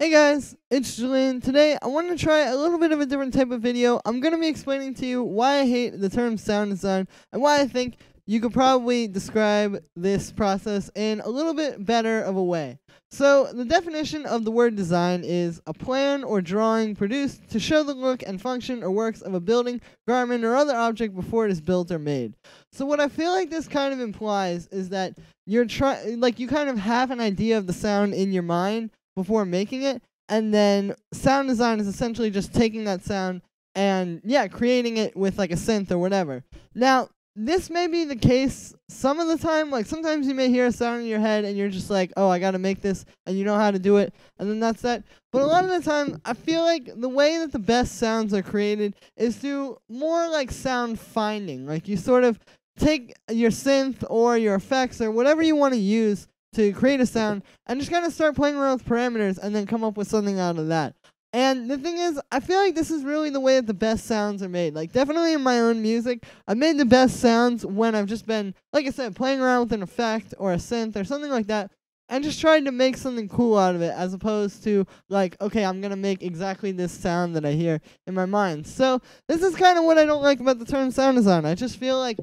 Hey guys, it's Julian. Today I want to try a little bit of a different type of video. I'm going to be explaining to you why I hate the term sound design and why I think you could probably describe this process in a little bit better of a way. So the definition of the word design is a plan or drawing produced to show the look and function or works of a building, garment, or other object before it is built or made. So what I feel like this kind of implies is that you kind of have an idea of the sound in your mind before making it, and then sound design is essentially just taking that sound and creating it with like a synth or whatever. Now this may be the case some of the time. Like sometimes you may hear a sound in your head and you're just like, oh, I gotta make this, and you know how to do it, and then that's that. But a lot of the time I feel like the way that the best sounds are created is through more like sound finding. Like you sort of take your synth or your effects or whatever you want to use to create a sound and just kind of start playing around with parameters and then come up with something out of that. And the thing is, I feel like this is really the way that the best sounds are made. Like definitely in my own music, I've made the best sounds when I've just been, like I said, playing around with an effect or a synth or something like that and just trying to make something cool out of it, as opposed to like, okay, I'm going to make exactly this sound that I hear in my mind. So this is kind of what I don't like about the term sound design. I just feel like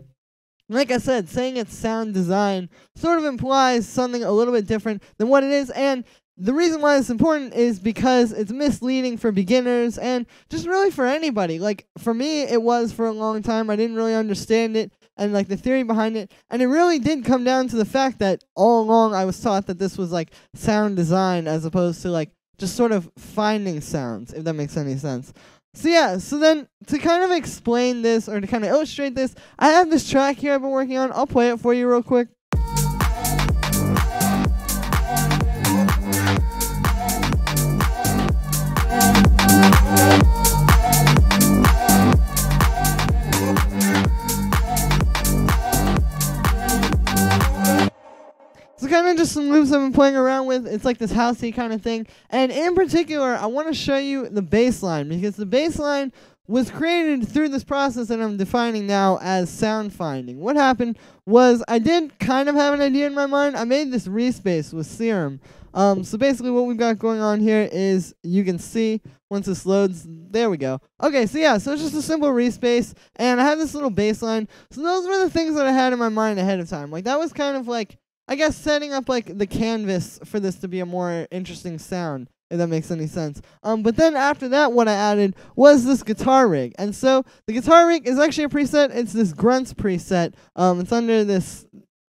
I said, saying it's sound design sort of implies something a little bit different than what it is, and the reason why it's important is because it's misleading for beginners and just really for anybody. Like, for me, it was for a long time. I didn't really understand it and, like, the theory behind it, and it really did come down to the fact that all along I was taught that this was, like, sound design as opposed to, like, just sort of finding sounds, if that makes any sense. So then to kind of explain this or to kind of illustrate this, I have this track here I've been working on. I'll play it for you real quick. So kind of just some loops I've been playing around with. It's like this housey kind of thing. And in particular, I want to show you the bass line, because the bass line was created through this process that I'm defining now as sound finding. What happened was I did kind of have an idea in my mind. I made this respace with Serum. So basically what we've got going on here is, you can see once this loads, there we go. Okay, so it's just a simple respace, and I have this little bass line. So those were the things that I had in my mind ahead of time. Like that was kind of like, I guess, setting up like the canvas for this to be a more interesting sound, if that makes any sense. But then after that, what I added was this guitar rig. And so the guitar rig is actually a preset. It's this grunts preset. It's under this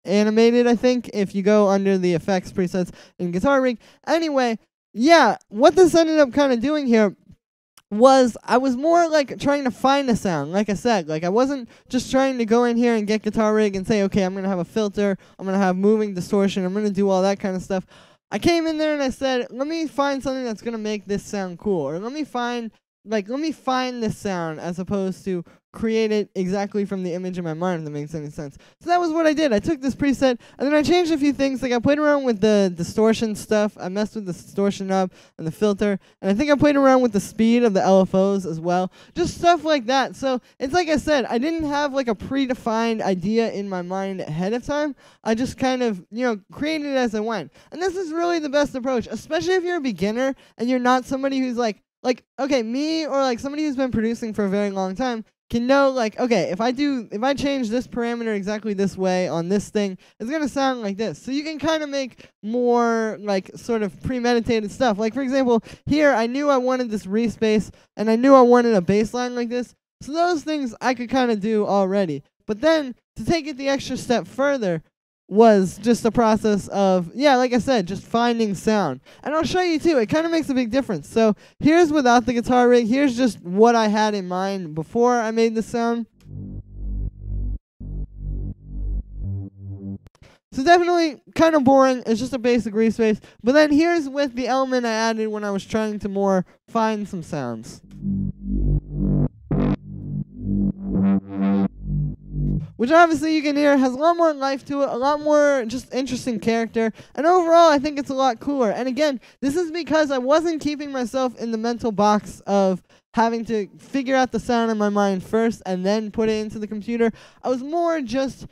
animated, I think, if you go under the effects presets in guitar rig. Anyway, what this ended up kind of doing here was I was more like trying to find a sound. Like I said, like I wasn't just trying to go in here and get guitar rig and say, okay, I'm going to have a filter, I'm going to have moving distortion, I'm going to do all that kind of stuff. I came in there and I said, let me find something that's going to make this sound cool, or let me find this sound, as opposed to create it exactly from the image in my mind, if that makes any sense. So that was what I did. I took this preset, and then I changed a few things. Like I played around with the distortion stuff. I messed with the distortion knob and the filter, and I think I played around with the speed of the LFOs as well. Just stuff like that. So it's like I said, I didn't have like a predefined idea in my mind ahead of time. I just kind of, created it as I went. And this is really the best approach, especially if you're a beginner and you're not somebody who's like, okay, me or like somebody who's been producing for a very long time can know, like, okay, if I change this parameter exactly this way on this thing, it's going to sound like this. So you can kind of make more, like, sort of premeditated stuff. Like, for example, here I knew I wanted this respace, and I knew I wanted a bass line like this. So those things I could kind of do already. But then, to take it the extra step further, was just a process of, like I said, just finding sound. And I'll show you too, it kind of makes a big difference. So here's without the guitar rig, here's just what I had in mind before I made the sound. So definitely kind of boring, it's just a basic respace. But then here's with the element I added when I was trying to more find some sounds. Which obviously you can hear has a lot more life to it, a lot more just interesting character, and overall I think it's a lot cooler. And again, this is because I wasn't keeping myself in the mental box of having to figure out the sound in my mind first and then put it into the computer. I was more just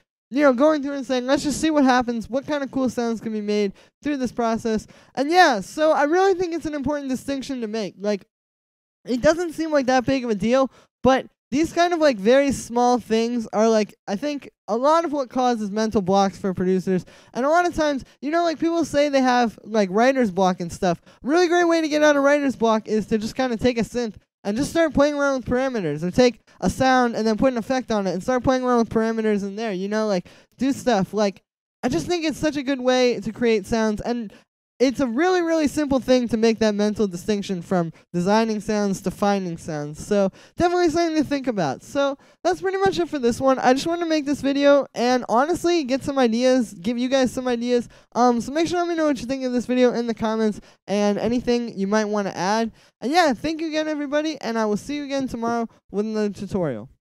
going through and saying, let's just see what happens, what kind of cool sounds can be made through this process. And yeah, so I really think it's an important distinction to make. Like, it doesn't seem like that big of a deal, but these kind of like very small things are like, I think, a lot of what causes mental blocks for producers. And a lot of times, like people say they have like writer's block and stuff. A really great way to get out of writer's block is to just kind of take a synth and just start playing around with parameters, or take a sound and then put an effect on it and start playing around with parameters in there, like do stuff. Like, I just think it's such a good way to create sounds, and it's a really, really simple thing to make that mental distinction from designing sounds to finding sounds. So definitely something to think about. So that's pretty much it for this one. I just wanted to make this video and honestly get some ideas, give you guys some ideas. So make sure to let me know what you think of this video in the comments and anything you might want to add. And yeah, thank you again, everybody, and I will see you again tomorrow with another tutorial.